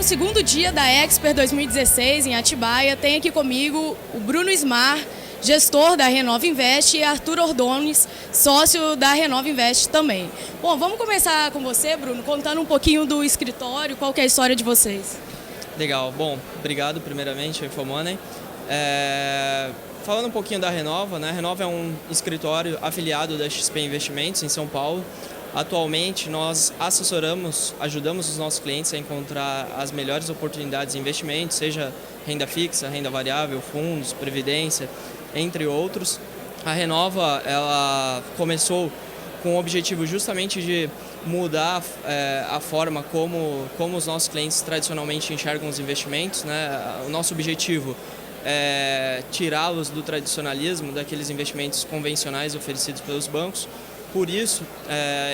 no segundo dia da Expert 2016 em Atibaia. Tem aqui comigo o Bruno Ismar, gestor da Renova Invest, e Arthur Ordones, sócio da Renova Invest também. Bom, vamos começar com você, Bruno, contando um pouquinho do escritório, qual que é a história de vocês. Legal, bom, obrigado primeiramente ao Infomoney. Falando um pouquinho da Renova, né? A Renova é um escritório afiliado da XP Investimentos em São Paulo. Atualmente nós ajudamos os nossos clientes a encontrar as melhores oportunidades de investimento, seja renda fixa, renda variável, fundos, previdência, entre outros. A Renova, ela começou com o objetivo justamente de mudar a forma como os nossos clientes tradicionalmente enxergam os investimentos, né? O nosso objetivo é tirá-los do tradicionalismo, daqueles investimentos convencionais oferecidos pelos bancos. Por isso,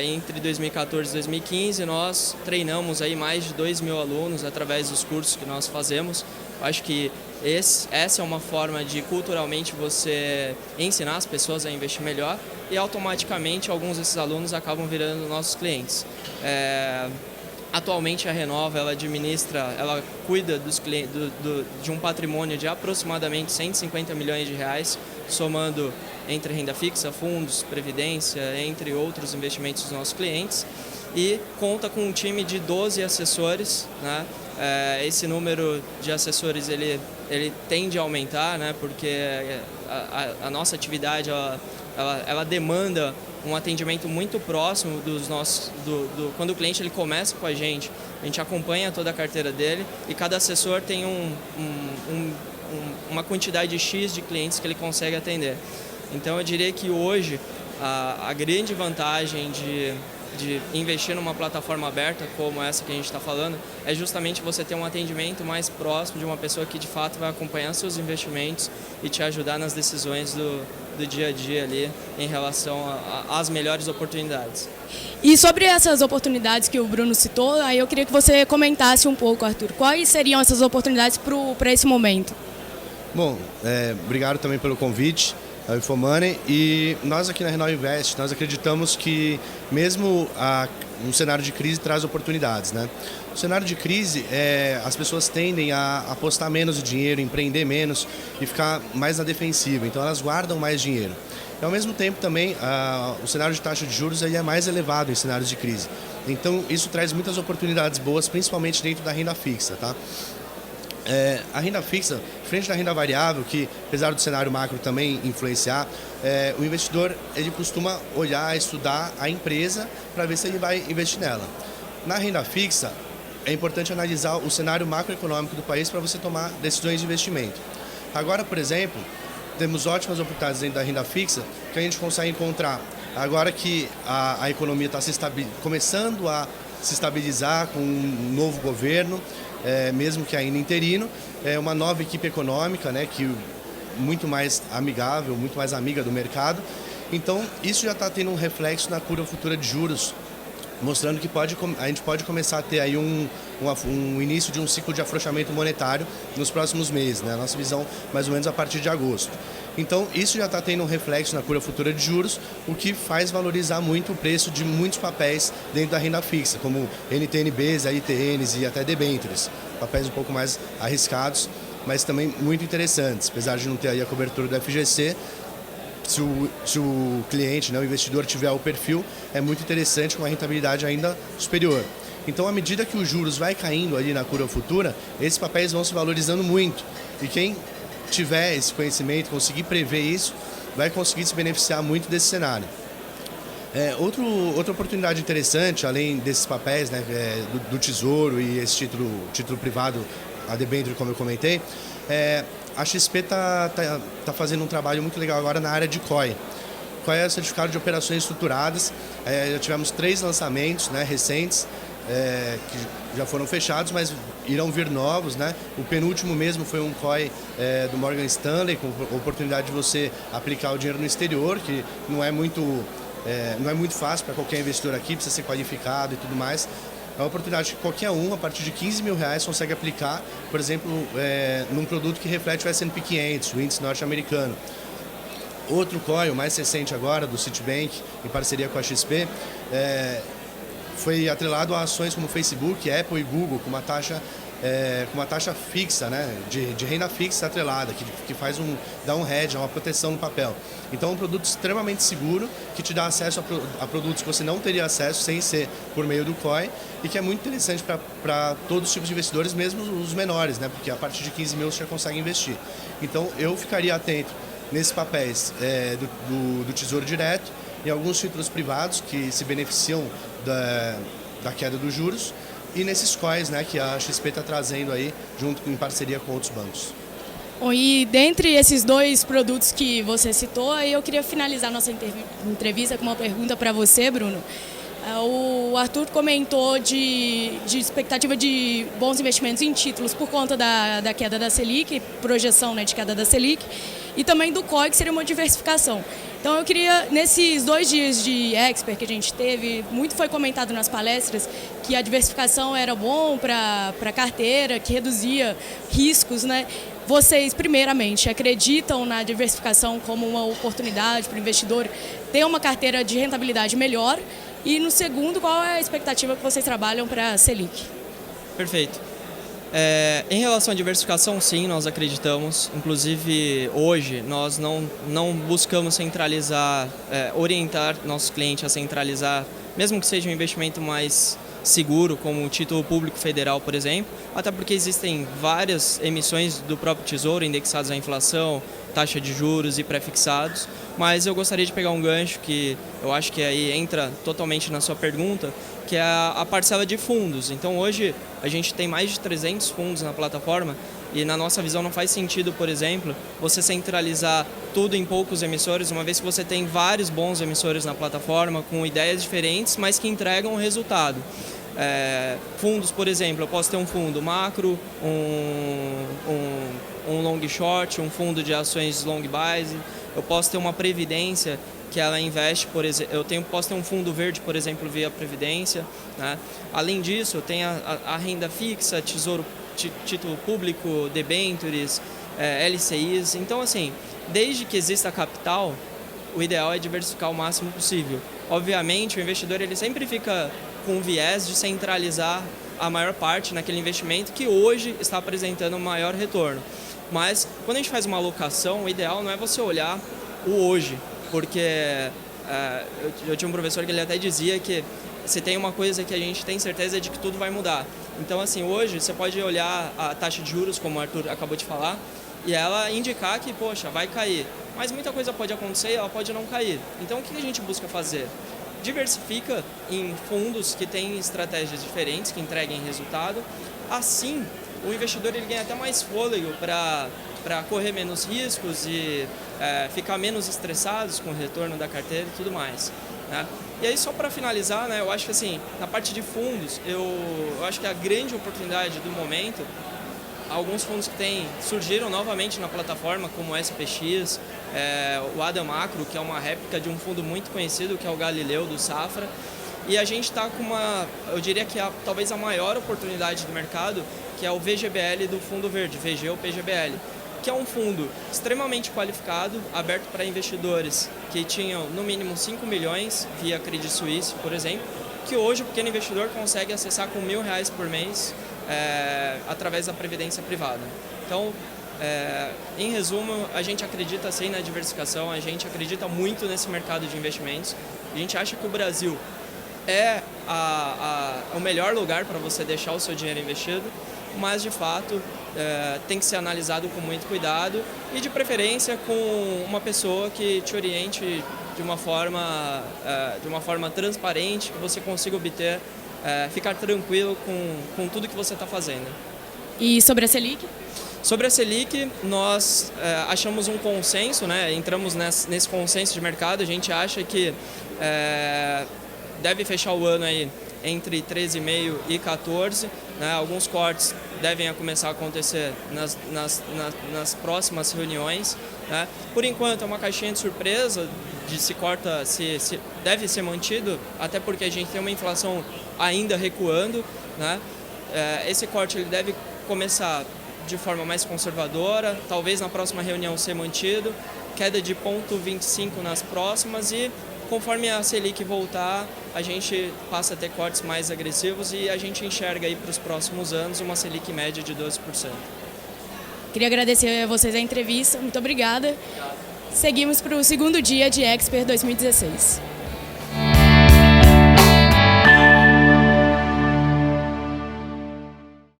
entre 2014 e 2015, nós treinamos aí mais de 2.000 alunos através dos cursos que nós fazemos. Acho que essa é uma forma de, culturalmente, você ensinar as pessoas a investir melhor e, automaticamente, alguns desses alunos acabam virando nossos clientes. Atualmente, a Renova, ela cuida de um patrimônio de aproximadamente 150 milhões de reais, somando entre renda fixa, fundos, previdência, entre outros investimentos dos nossos clientes, e conta com um time de 12 assessores, né? Esse número de assessores ele tende a aumentar, né? Porque a nossa atividade ela demanda um atendimento muito próximo quando o cliente ele começa com a gente acompanha toda a carteira dele e cada assessor tem uma quantidade X de clientes que ele consegue atender. Então eu diria que hoje a grande vantagem de investir numa plataforma aberta como essa que a gente está falando é justamente você ter um atendimento mais próximo de uma pessoa que de fato vai acompanhar seus investimentos e te ajudar nas decisões do dia a dia ali em relação às melhores oportunidades. E sobre essas oportunidades que o Bruno citou, aí eu queria que você comentasse um pouco, Arthur. Quais seriam essas oportunidades para esse momento? Bom, obrigado também pelo convite ao Infomoney, e nós aqui na Renova Invest, nós acreditamos que mesmo um cenário de crise traz oportunidades, né? No cenário de crise, as pessoas tendem a apostar menos o dinheiro, empreender menos e ficar mais na defensiva, então elas guardam mais dinheiro. E ao mesmo tempo também, o cenário de taxa de juros aí é mais elevado em cenários de crise. Então isso traz muitas oportunidades boas, principalmente dentro da renda fixa, tá? A renda fixa, diferente da renda variável, que apesar do cenário macro também influenciar, o investidor ele costuma olhar, estudar a empresa para ver se ele vai investir nela. Na renda fixa, é importante analisar o cenário macroeconômico do país para você tomar decisões de investimento. Agora, por exemplo, temos ótimas oportunidades dentro da renda fixa que a gente consegue encontrar agora que a economia está começando a se estabilizar com um novo governo, mesmo que ainda interino, uma nova equipe econômica, né, que muito mais amigável, muito mais amiga do mercado. Então, isso já está tendo um reflexo na curva futura de juros, mostrando que a gente pode começar a ter aí um início de um ciclo de afrouxamento monetário nos próximos meses, né? A nossa visão mais ou menos a partir de agosto. Então isso já está tendo um reflexo na curva futura de juros, o que faz valorizar muito o preço de muitos papéis dentro da renda fixa, como NTNBs, ITNs e até debêntures, papéis um pouco mais arriscados, mas também muito interessantes, apesar de não ter aí a cobertura do FGC. Se o cliente, né, o investidor tiver o perfil, é muito interessante, com uma rentabilidade ainda superior. Então, à medida que os juros vai caindo ali na curva futura, esses papéis vão se valorizando muito. E quem tiver esse conhecimento, conseguir prever isso, vai conseguir se beneficiar muito desse cenário. Outra oportunidade interessante, além desses papéis, né, do Tesouro e esse título privado, a debênture, como eu comentei, a XP está fazendo um trabalho muito legal agora na área de COI. COI é o Certificado de Operações Estruturadas. Já tivemos 3 lançamentos, né, recentes, que já foram fechados, mas irão vir novos, né? O penúltimo mesmo foi um COI do Morgan Stanley, com oportunidade de você aplicar o dinheiro no exterior, que não é muito fácil para qualquer investidor aqui, precisa ser qualificado e tudo mais. É uma oportunidade que qualquer um, a partir de R$15.000, consegue aplicar, por exemplo, num produto que reflete o S&P 500, o índice norte-americano. Outro COI, o mais recente agora, do Citibank, em parceria com a XP, foi atrelado a ações como Facebook, Apple e Google, com uma taxa com uma taxa fixa, né, de renda fixa atrelada, que dá um hedge, uma proteção no papel. Então é um produto extremamente seguro, que te dá acesso a produtos que você não teria acesso sem ser por meio do COI, e que é muito interessante para todos os tipos de investidores, mesmo os menores, né, porque a partir de 15 mil você já consegue investir. Então eu ficaria atento nesses papéis do Tesouro Direto e alguns títulos privados que se beneficiam da queda dos juros, e nesses COIs, né, que a XP está trazendo aí, junto em parceria com outros bancos. Bom, e dentre esses dois produtos que você citou, aí eu queria finalizar nossa entrevista com uma pergunta para você, Bruno. O Arthur comentou de expectativa de bons investimentos em títulos por conta da queda da Selic, projeção, né, de queda da Selic, e também do COI, que seria uma diversificação. Então eu queria, nesses 2 dias de Expert que a gente teve, muito foi comentado nas palestras que a diversificação era bom para a carteira, que reduzia riscos, né? Vocês, primeiramente, acreditam na diversificação como uma oportunidade para o investidor ter uma carteira de rentabilidade melhor? E no segundo, qual é a expectativa que vocês trabalham para a Selic? Perfeito. Em relação à diversificação, sim, nós acreditamos. Inclusive, hoje, nós não buscamos centralizar, orientar nossos clientes a centralizar, mesmo que seja um investimento mais seguro, como o título público federal, por exemplo, até porque existem várias emissões do próprio Tesouro indexadas à inflação, taxa de juros e pré-fixados, mas eu gostaria de pegar um gancho que eu acho que aí entra totalmente na sua pergunta, que é a parcela de fundos. Então hoje a gente tem mais de 300 fundos na plataforma e na nossa visão não faz sentido, por exemplo, você centralizar tudo em poucos emissores, uma vez que você tem vários bons emissores na plataforma com ideias diferentes, mas que entregam o resultado. Fundos, por exemplo, eu posso ter um fundo macro, um long short, um fundo de ações long base, eu posso ter uma previdência que ela investe, por exemplo, posso ter um fundo verde, por exemplo, via previdência, né? Além disso, eu tenho a renda fixa, tesouro, título público, debêntures, LCIs. Então, assim, desde que exista capital, o ideal é diversificar o máximo possível. Obviamente, o investidor ele sempre fica com o viés de centralizar a maior parte naquele investimento que hoje está apresentando um maior retorno. Mas, quando a gente faz uma alocação, o ideal não é você olhar o hoje, porque eu tinha um professor que ele até dizia que se tem uma coisa que a gente tem certeza de que tudo vai mudar. Então, assim, hoje você pode olhar a taxa de juros, como o Arthur acabou de falar, e ela indicar que, poxa, vai cair. Mas muita coisa pode acontecer e ela pode não cair. Então, o que a gente busca fazer? Diversifica em fundos que têm estratégias diferentes, que entreguem resultado. Assim, o investidor ele ganha até mais fôlego para correr menos riscos e ficar menos estressados com o retorno da carteira e tudo mais, né? E aí, só para finalizar, né, eu acho que assim, na parte de fundos, eu acho que a grande oportunidade do momento, alguns fundos que surgiram novamente na plataforma, como o SPX, o Adam Macro, que é uma réplica de um fundo muito conhecido, que é o Galileu, do Safra. E a gente está com eu diria que talvez a maior oportunidade do mercado, que é o VGBL do Fundo Verde, VG ou PGBL, que é um fundo extremamente qualificado, aberto para investidores que tinham no mínimo 5 milhões via Credit Suisse, por exemplo, que hoje o pequeno investidor consegue acessar com R$1.000 por mês através da previdência privada. Então, em resumo, a gente acredita sim na diversificação, a gente acredita muito nesse mercado de investimentos. A gente acha que o Brasil é o melhor lugar para você deixar o seu dinheiro investido, mas de fato tem que ser analisado com muito cuidado e de preferência com uma pessoa que te oriente de uma forma transparente, que você consiga obter, ficar tranquilo com tudo que você está fazendo. E sobre a Selic? Sobre a Selic, nós achamos um consenso, né? Entramos nesse consenso de mercado, a gente acha que deve fechar o ano aí entre 13,5% e 14%, né? Alguns cortes devem começar a acontecer nas próximas reuniões, né? Por enquanto é uma caixinha de surpresa, se deve ser mantido, até porque a gente tem uma inflação ainda recuando, né? Esse corte ele deve começar de forma mais conservadora, talvez na próxima reunião ser mantido, queda de 0,25 nas próximas e conforme a Selic voltar, a gente passa a ter cortes mais agressivos e a gente enxerga aí para os próximos anos uma Selic média de 12%. Queria agradecer a vocês a entrevista, muito obrigada. Seguimos para o segundo dia de Expert 2016.